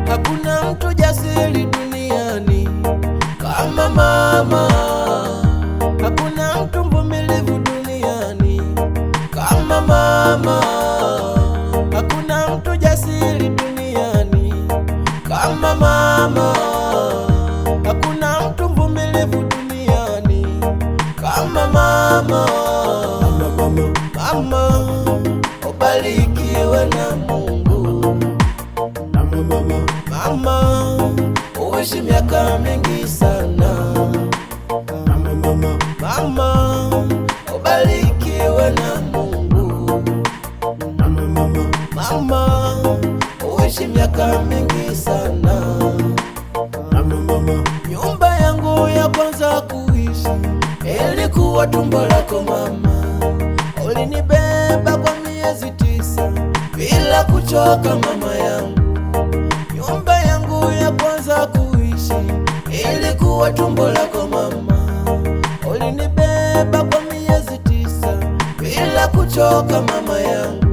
Hakuna mtu jasiri duniani kama mama. Hakuna mtu mvumilivu duniani kama mama. Hakuna mtu jasiri duniani kama mama. Hakuna mtu mvumilivu duniani kama mama. Mama, ubarikiwe na Mungu. Mama, uishi miaka mingi sana. Mama, ubarikiwe na Mungu. Mama, uishi miaka mingi sana. Nyumba yangu ya kwanza kuishi ilikuwa tumbo lako mama. Ulinibeba kwa miezi 9 bila kuchoka mama yangu. Nyumba yangu ya kwanza kuishi ilikuwa tumbo lako mama. Ulinibeba kwa miezi 9 bila kuchoka mama yangu.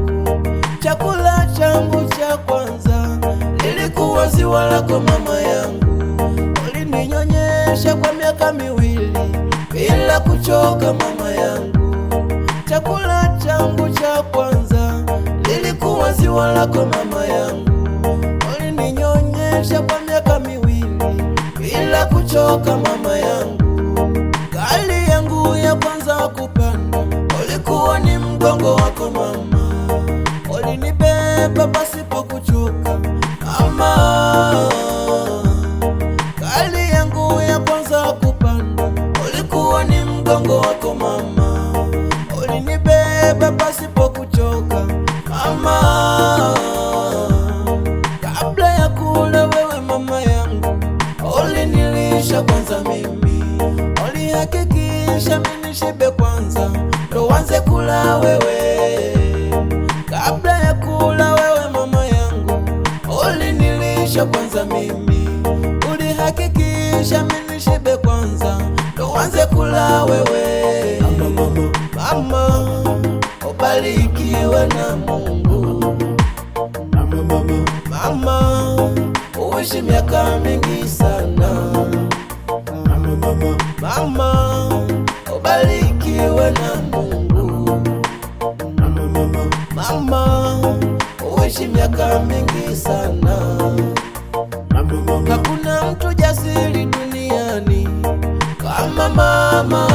Chakula changu cha kwanza ilikuwa ziwa lako mama yangu. Ulininyonyesha kwa miaka 2 bila kuchoka mama yangu. Chakula changu cha kwanza lilikuwa ziwa lako mama yangu. Ulininyonyesha kwa miaka 2 bila kuchoka mama yangu. Gari yangu ya kwanza kupanda ulikuwa ni mgongo wako mama. Ulinibeba pasipo kuchoka mama. Gari yangu ya kwanza kupanda ulikuwa ni mgongo wako mama. Ulinibeba pasipo kuchoka mama. Kabla ya kula wewe mama yangu ulinilisha kwanza mimi. Ulihakikisha mimi nishibe kwanza ndo uanze kula wewe. Kabla ya kula wewe mama yangu ulinilisha kwanza mimi. Ulihakikisha mimi nishibe kwanza ndo uanze kula wewe. Mama, ubarikiwe na Mungu. Mama, uishi miaka mingi sana. Mama, ubarikiwe na Mungu. Mama, uishi miaka mingi sana. Hakuna mtu jasiri duniani kama mama.